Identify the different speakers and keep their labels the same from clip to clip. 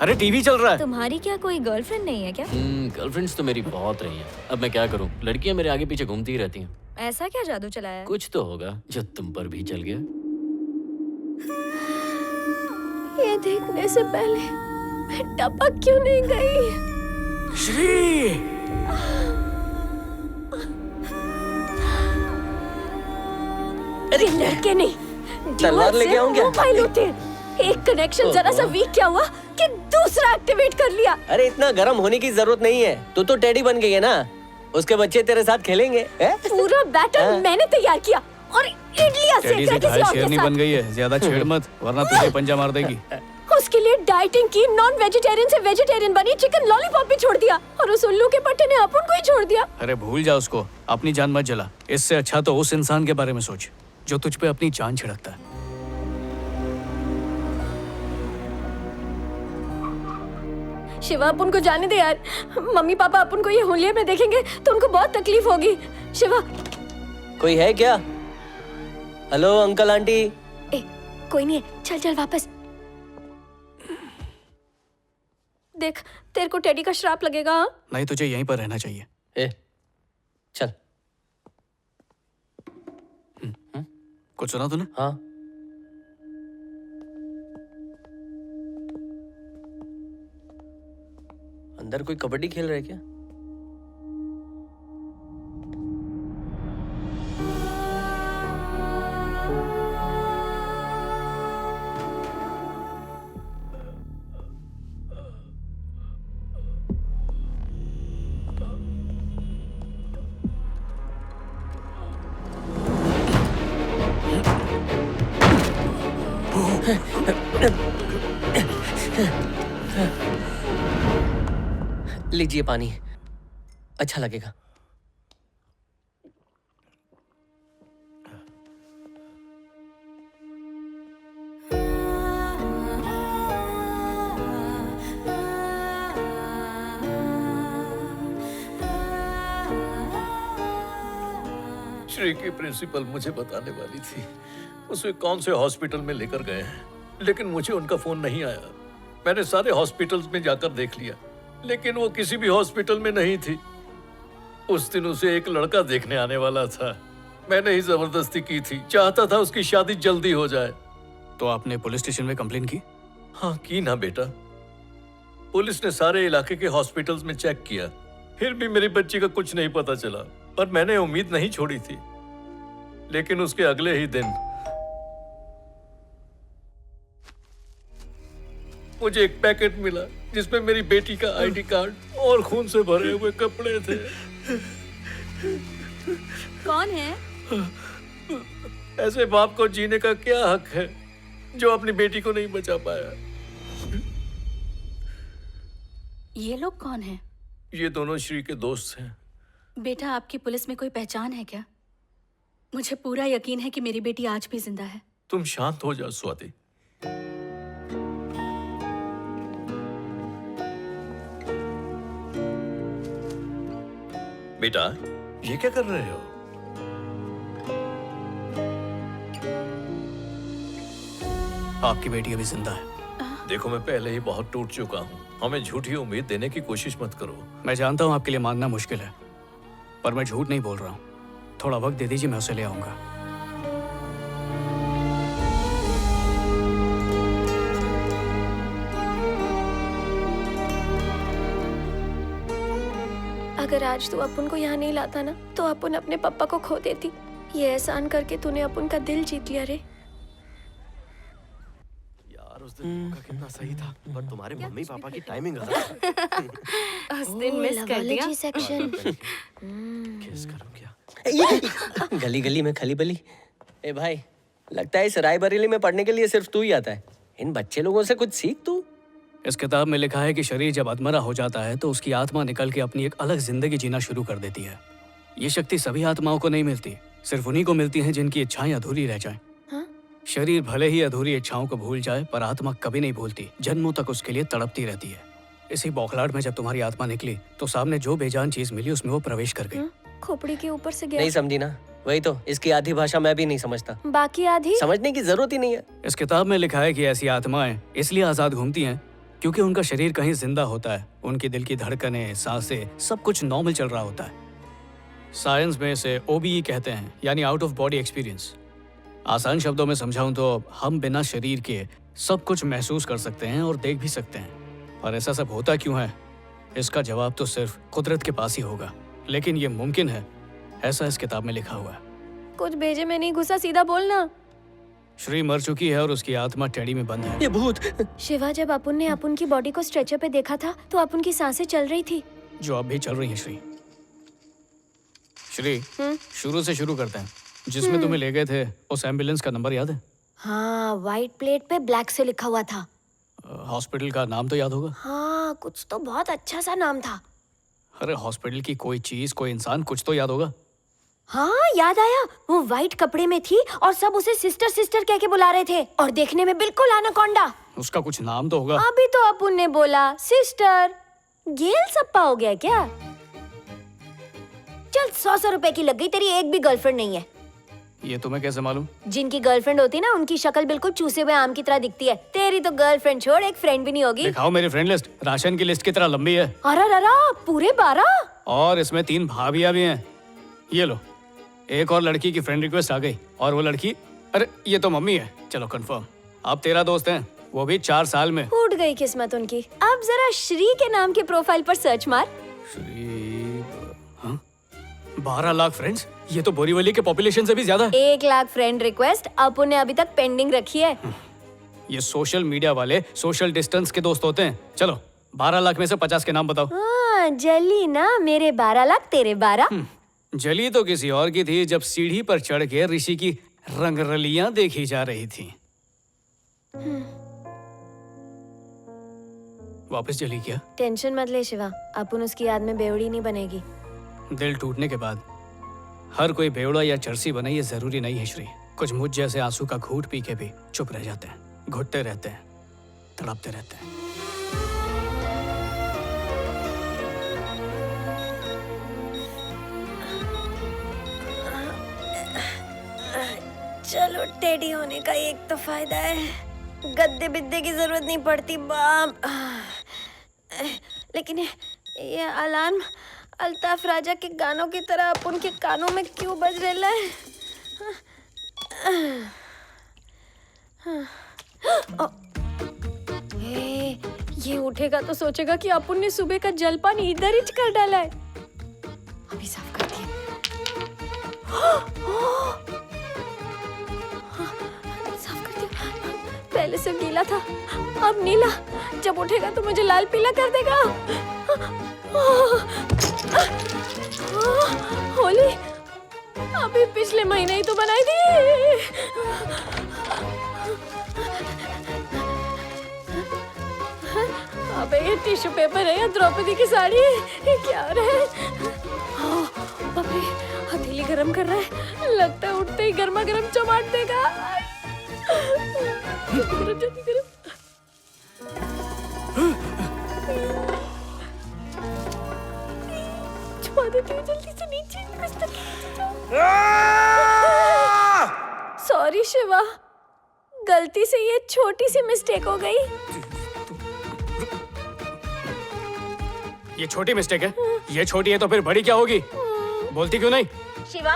Speaker 1: अरे टीवी चल रहा है।
Speaker 2: तुम्हारी क्या कोई गर्लफ्रेंड नहीं है क्या?
Speaker 3: गर्लफ्रेंड्स तो मेरी बहुत रही हैं। अब मैं क्या करूं, लड़कियां मेरे आगे पीछे घूमती ही रहती हैं।
Speaker 2: ऐसा क्या जादू चलाया है?
Speaker 3: कुछ तो होगा जो तुम पर भी चल गया।
Speaker 2: ये देखने से पहले मैं टपक क्यों नहीं गई?
Speaker 1: श्री,
Speaker 2: अरे लड़के नहीं,
Speaker 4: तलवार लेके आऊं क्या?
Speaker 2: मोबाइल होते हैं। एक कनेक्शन जरा सा वीक क्या हुआ कि दूसरा एक्टिवेट कर लिया।
Speaker 4: अरे इतना गर्म होने की जरूरत नहीं है, तू तो टेडी बन गई है ना, उसके बच्चे तेरे साथ खेलेंगे है?
Speaker 2: पूरा बैटर मैंने तैयार किया और इडलियां
Speaker 1: टेडी
Speaker 2: सेक
Speaker 1: से
Speaker 2: रहा किसी
Speaker 1: घायल
Speaker 2: और के
Speaker 1: शेरनी बन
Speaker 2: साथ।
Speaker 1: गई है। ज्यादा छेड़ मत वरना तुझे पंजा मार देगी।
Speaker 2: उसके लिए डाइटिंग की, नॉन वेजिटेरियन से वेजिटेरियन बनी, चिकन लॉलीपॉप भी छोड़ दिया और उस उल्लू के पट्टे ने अपन को ही छोड़ दिया।
Speaker 1: अरे भूल जा उसको, अपनी जान मत जला। इससे अच्छा तो उस इंसान के बारे में सोच जो तुझ पे अपनी जान छिड़कता है।
Speaker 2: शिवा, अपन को जाने दे यार। मम्मी पापा अपन को ये होलिये में देखेंगे तो उनको बहुत तकलीफ होगी। शिवा।
Speaker 4: कोई है क्या? Hello uncle aunty.
Speaker 2: ए, कोई नहीं है, चल चल वापस। देख, तेरे को टेडी का श्राप लगेगा। हाँ?
Speaker 1: नहीं, तुझे यहीं पर रहना चाहिए।
Speaker 4: ए, चल।
Speaker 1: कुछ सुना तूने?
Speaker 4: हाँ, अंदर कोई कबड्डी खेल रहा है क्या? लीजिए पानी, अच्छा लगेगा।
Speaker 5: श्री की प्रिंसिपल मुझे बताने वाली थी उसे कौन से हॉस्पिटल में लेकर गए हैं, लेकिन मुझे उनका फोन नहीं आया। मैंने सारे हॉस्पिटल्स में जाकर देख लिया, लेकिन वो किसी भी हॉस्पिटल में नहीं थी। उस दिन उसे एक लड़का देखने आने वाला था। मैंने ही जबरदस्ती की थी, चाहता था उसकी शादी जल्दी हो जाए।
Speaker 1: तो आपने पुलिस स्टेशन में कंप्लेन की?
Speaker 5: हाँ की ना बेटा। पुलिस ने सारे इलाके के हॉस्पिटल्स में चेक किया, फिर भी मेरी बच्ची का कुछ नहीं पता चला। पर मैंने उम्मीद नहीं छोड़ी थी। लेकिन उसके अगले ही दिन मुझे एक पैकेट मिला जिसमें मेरी बेटी का आईडी कार्ड और खून से भरे हुए कपड़े थे।
Speaker 2: कौन है?
Speaker 5: ऐसे बाप को जीने का क्या हक है जो अपनी बेटी को नहीं बचा पाया?
Speaker 6: ये लोग कौन हैं?
Speaker 5: ये दोनों श्री के दोस्त हैं।
Speaker 6: बेटा, आपकी पुलिस में कोई पहचान है क्या? मुझे पूरा यकीन है कि मेरी बेटी आज भी जिंदा है।
Speaker 5: तुम शांत हो जाओ स्वाति। बेटा, ये क्या कर रहे हो?
Speaker 1: आपकी बेटी अभी जिंदा है।
Speaker 5: देखो, मैं पहले ही बहुत टूट चुका हूँ। हमें झूठी उम्मीद देने की कोशिश मत करो।
Speaker 1: मैं जानता हूँ आपके लिए मानना मुश्किल है, पर मैं झूठ नहीं बोल रहा हूँ। थोड़ा वक्त दे दीजिए, मैं उसे ले आऊंगा।
Speaker 2: अगर आज तू अपन को यहाँ नहीं लाता ना, तो अपन अपने पापा को खो देती। ये एहसान करके तूने अपन का दिल जीत लिया रे।
Speaker 7: यार उस दिन मौका कितना सही था, पर तुम्हारे मम्मी पापा की टाइमिंग गलत।
Speaker 6: उस दिन मिस कर दिया।
Speaker 2: सेक्शन।
Speaker 7: किस करूं क्या?
Speaker 4: गली गली में खली बली। ए भाई, लगता है इस रायबरेली में पढ़ने के लिए सिर्फ तू ही आता है। इन बच्चे लोगों से कुछ सीख तू।
Speaker 1: इस किताब में लिखा है कि शरीर जब अधमरा हो जाता है तो उसकी आत्मा निकल के अपनी एक अलग जिंदगी जीना शुरू कर देती है। ये शक्ति सभी आत्माओं को नहीं मिलती, सिर्फ उन्हीं को मिलती है जिनकी इच्छाएं अधूरी रह जाएं।
Speaker 2: हाँ?
Speaker 1: शरीर भले ही अधूरी इच्छाओं को भूल जाए, पर आत्मा कभी नहीं भूलती, जन्मों तक उसके लिए तड़पती रहती है। इसी बौखलाहट में जब तुम्हारी आत्मा निकली तो सामने जो बेजान चीज मिली उसमें वो प्रवेश कर गई।
Speaker 2: खोपड़ी के ऊपर से गया।
Speaker 4: नहीं समझी ना? वही तो, इसकी आधी भाषा मैं भी नहीं समझता।
Speaker 2: बाकी आधी
Speaker 4: समझने की जरूरत ही नहीं है।
Speaker 1: इस किताब में लिखा है कि ऐसी आत्माएं इसलिए आजाद घूमती हैं क्योंकि उनका शरीर कहीं जिंदा होता है, उनकी दिल की धड़कनें, सांसें, सब कुछ नॉर्मल चल रहा होता है। साइंस में इसे OBE कहते हैं, यानी आउट ऑफ बॉडी एक्सपीरियंस। आसान शब्दों में समझाऊं तो हम बिना शरीर के सब कुछ महसूस कर सकते हैं और देख भी सकते हैं। पर ऐसा सब होता क्यों है? इसका जवाब तो सिर्फ कुदरत के पास ही होगा, लेकिन ये मुमकिन है, ऐसा इस किताब में लिखा हुआ है।
Speaker 2: कुछ भेजे में नहीं घुसा, सीधा बोलना।
Speaker 1: श्री मर चुकी है और उसकी आत्मा टेडी में बंद है।
Speaker 4: ये भूत।
Speaker 2: शिवा, जब अपुन ने अपुन की बॉडी को स्ट्रेचर पे देखा था तो अपुन की सांसें चल रही थी।
Speaker 1: जो अब भी चल रही है। श्री, शुरू से शुरू करते हैं। जिसमें तुम्हें ले गए थे, उस एम्बुलेंस का नंबर याद है?
Speaker 2: हाँ, व्हाइट प्लेट पे ब्लैक से लिखा हुआ था।
Speaker 1: हॉस्पिटल का नाम तो याद होगा?
Speaker 2: हाँ, कुछ तो बहुत अच्छा सा नाम था।
Speaker 1: अरे हॉस्पिटल की कोई चीज, कोई इंसान, कुछ तो याद होगा।
Speaker 2: हाँ, याद आया। वो व्हाइट कपड़े में थी और सब उसे सिस्टर सिस्टर कह के बुला रहे थे और देखने में बिल्कुल एनाकोंडा।
Speaker 1: उसका कुछ नाम तो होगा।
Speaker 2: अभी तो अपुन ने बोला सिस्टर। गेल सप्पा हो गया क्या? चल, 100 रुपए की लग गई, तेरी एक भी गर्लफ्रेंड नहीं है।
Speaker 1: ये तुम्हें कैसे मालूम?
Speaker 2: जिनकी गर्लफ्रेंड होती ना, उनकी शक्ल बिल्कुल चूसे हुए आम की तरह दिखती है। तेरी तो गर्लफ्रेंड छोड़, एक फ्रेंड भी नहीं होगी।
Speaker 1: दिखाओ मेरी फ्रेंड लिस्ट। राशन की लिस्ट की तरह लंबी है।
Speaker 2: अरे पूरे 12?
Speaker 1: और इसमें 3 भाभियां भी हैं। ये लो, एक और लड़की की फ्रेंड रिक्वेस्ट आ गई। और वो लड़की, अरे ये तो मम्मी है। चलो कंफर्म, आप 13 दोस्त हैं, वो भी 4 साल में।
Speaker 2: फूट गई किस्मत उनकी। अब जरा श्री के नाम के प्रोफाइल पर सर्च मार।
Speaker 1: श्री, हाँ? 12 लाख फ्रेंड्स? ये तो बोरीवली के पॉपुलेशन से भी ज्यादा है।
Speaker 2: 1 लाख फ्रेंड रिक्वेस्ट अपुन ने अभी तक पेंडिंग रखी है।
Speaker 1: ये सोशल मीडिया वाले सोशल डिस्टेंस के दोस्त होते हैं। चलो 12 लाख में से 50 के नाम बताओ।
Speaker 2: हाँ, जली ना, मेरे 12 लाख तेरे 12।
Speaker 1: जली तो किसी और की थी, जब सीढ़ी पर चढ़ के ऋषि की रंगरलियां देखी जा रही थी। वापस जली क्या?
Speaker 2: टेंशन मत ले शिवा, अपुन उसकी याद में बेवड़ी नहीं बनेगी।
Speaker 1: दिल टूटने के बाद हर कोई बेवड़ा या चरसी बने, ये जरूरी नहीं है श्री। कुछ मुझ जैसे आंसू का घूंट पी के भी चुप रह जाते हैं, घुटते रहते हैं, तड़पते रहते हैं।
Speaker 2: चलो, टेडी होने का एक तो फायदा है, गद्दे बिद्दे की जरूरत नहीं पड़ती। बाप, लेकिन ये अलार्म अल्ताफ राजा के गानों की तरह अपन के कानों में क्यों बज रहा है? ये उठेगा तो सोचेगा कि अपन ने सुबह का जलपान इधर ही कर डाला है। अभी साफ करती है। साफ करती हूँ। पहले से गीला था, अब नीला। जब उठेगा तो मुझे लाल पीला कर देगा। होली अभी पिछले महीने ही तो बनाई थी। अबे ये टिश्यू पेपर है या द्रौपदी की साड़ी? ये क्या हो रहा है? बाप रे, हथेली गरम कर रहा है। लगता है उठते ही गर्मा गर्म चमाट देगा। जल्दी करो। छुपा देती हूँ जल्दी से नीचे। कुछ तो सॉरी शिवा, गलती से ये छोटी सी मिस्टेक हो गई।
Speaker 1: ये छोटी मिस्टेक है? ये छोटी है तो फिर बड़ी क्या होगी? बोलती क्यों नहीं?
Speaker 8: शिवा,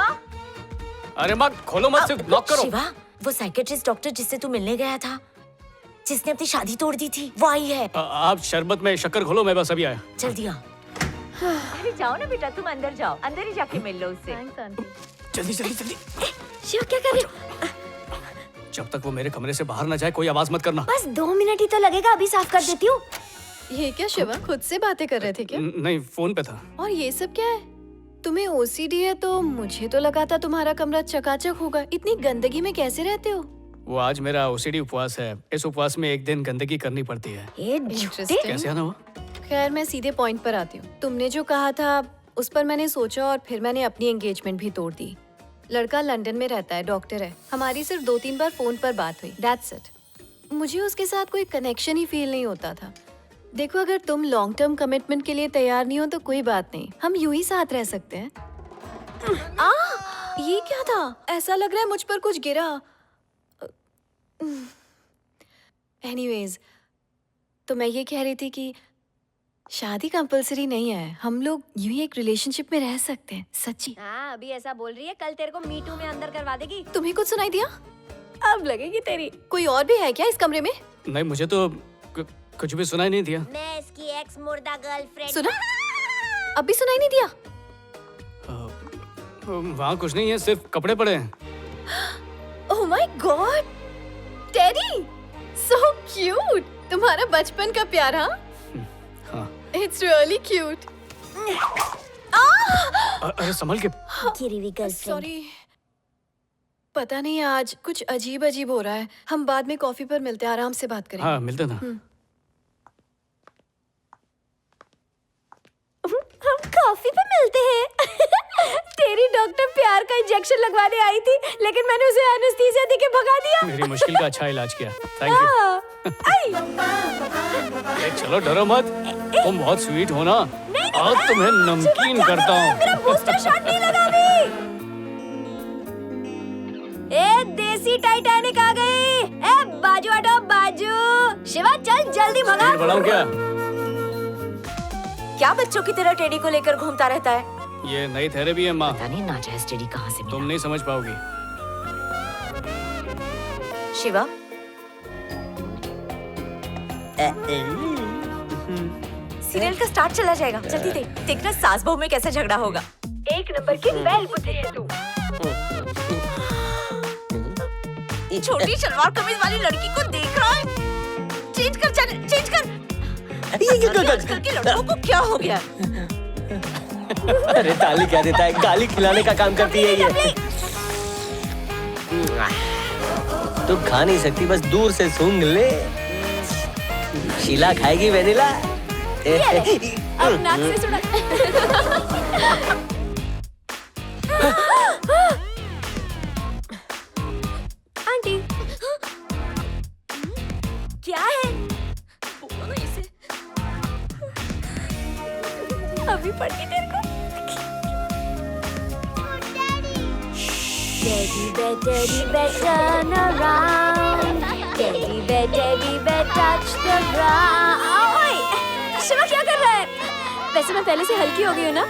Speaker 1: अरे माँ खोलो मत, सिर्फ लॉक करो।
Speaker 8: शिवा, वो साइकेट्रिस्ट डॉक्टर जिससे तू मिलने गया था, जिसने अपनी शादी तोड़ दी थी, वो आई है।
Speaker 1: आप शरबत में शक्कर घोलो, मैं बस अभी आया।
Speaker 8: जल्दी आ।
Speaker 9: अरे जाओ ना बेटा, तुम अंदर जाओ, अंदर ही जाके मिल लो उससे।
Speaker 1: जल्दी जल्दी जल्दी।
Speaker 2: शिवा क्या कर रहे हो?
Speaker 1: जब तक वो मेरे कमरे से बाहर ना जाए कोई आवाज मत करना।
Speaker 2: बस 2 मिनट ही तो लगेगा, अभी साफ कर देती हूँ।
Speaker 10: ये क्या शिवा, खुद से बातें कर रहे थे क्या?
Speaker 1: नहीं, फोन पे था।
Speaker 10: और ये सब क्या है? तुम्हें ओसीडी है तो मुझे तो लगा था तुम्हारा कमरा चकाचक होगा। इतनी गंदगी में कैसे रहते हो?
Speaker 1: वो आज मेरा ओसीडी उपवास है। इस उपवास में एक दिन गंदगी करनी पड़ती है।
Speaker 10: Interesting।
Speaker 1: कैसे आना हुआ?
Speaker 10: खैर, मैं सीधे पॉइंट पर आती हूँ। तुमने जो कहा था उस पर मैंने सोचा और फिर मैंने अपनी एंगेजमेंट भी तोड़ दी। लड़का लंदन में रहता है, डॉक्टर है। हमारी सिर्फ 2-3 बार फोन पर बात हुई, दैट्स इट। मुझे उसके साथ कोई कनेक्शन ही फील नहीं होता था। देखो, अगर तुम लॉन्ग टर्म कमिटमेंट के लिए तैयार नहीं हो तो कोई बात नहीं, हम यूं ही साथ रह सकते हैं। ये क्या था? ऐसा लग रहा है मुझ पर कुछ गिरा। एनीवेज, तो मैं ये कह रही थी कि शादी कंपलसरी नहीं है, हम लोग यूं ही एक रिलेशनशिप में रह सकते हैं, सच्ची।
Speaker 9: हाँ अभी ऐसा बोल रही है, कल तेरे को मीटू में अंदर करवा देगी।
Speaker 10: तुम्हें कुछ सुनाई दिया?
Speaker 2: अब लगेगी तेरी।
Speaker 10: कोई और भी है क्या इस कमरे में?
Speaker 1: नहीं, मुझे तो कुछ भी सुनाई नहीं दिया।
Speaker 8: मैं इसकी एक्स मुर्दा गर्लफ्रेंड।
Speaker 10: सुना? अब भी सुनाई नहीं दिया?
Speaker 1: वहाँ कुछ नहीं है, सिर्फ कपड़े पड़े हैं।
Speaker 10: Oh my God, teddy, so cute. तुम्हारा बचपन का प्यार, हाँ?
Speaker 1: हाँ।
Speaker 10: It's really cute.
Speaker 1: अरे संभल के।
Speaker 8: गिरी हुई गर्लफ्रेंड।
Speaker 10: सॉरी, पता नहीं आज कुछ अजीब अजीब हो रहा है। हम बाद में कॉफी पर मिलते हैं, आराम से बात करेंगे।
Speaker 1: हाँ, मिलते ना।
Speaker 2: हम कॉफी पे मिलते हैं। तेरी डॉक्टर प्यार का इंजेक्शन लगवाने आई थी, लेकिन मैंने उसे एनेस्थीसिया देके भगा दिया।
Speaker 1: मेरी मुश्किल का अच्छा इलाज किया, थैंक यू। चलो डरो मत, तुम बहुत स्वीट हो ना। आज तुम्हें नमकीन करता हूँ।
Speaker 2: मेरा बूस्टर शॉट नहीं लगा अभी। ए देसी टाइटैनिक आ गई। ए बाजू हटो बाजू। शिवा चल जल्दी भगा।
Speaker 1: स्पीड बढ़ाऊं क्या?
Speaker 8: क्या बच्चों की तरह टेडी को लेकर घूमता रहता है?
Speaker 1: ये नई थेरेपी है माँ,
Speaker 8: पता नहीं नाजायज टेडी कहाँ से
Speaker 1: तुम
Speaker 8: मिला।
Speaker 1: नहीं समझ पाओगी।
Speaker 8: शिवा, सीरियल का स्टार्ट चला जाएगा, जल्दी देख। देखना सास बहू में कैसा झगड़ा होगा।
Speaker 2: एक नंबर की बैल बुद्धि है तू।
Speaker 8: छोटी सलवार कमीज वाली लड़की को देख रहा है? चेंज कर, चेंज कर। आजकल के लड़कों को क्या हो गया?
Speaker 4: अरे ताली क्या देता है, गाली खिलाने का काम करती है ये। तू खा नहीं सकती, बस दूर से सूंघ ले। शीला खाएगी वेनिला।
Speaker 2: अब नाक से सुना। आंटी, क्या है? अभी पढ़ती तेरे को। Teddy bear, turn around. Teddy bear, touch the ground. ओए, शिवा क्या कर रहा है? वैसे मैं पहले से हल्की हो गई हूँ ना?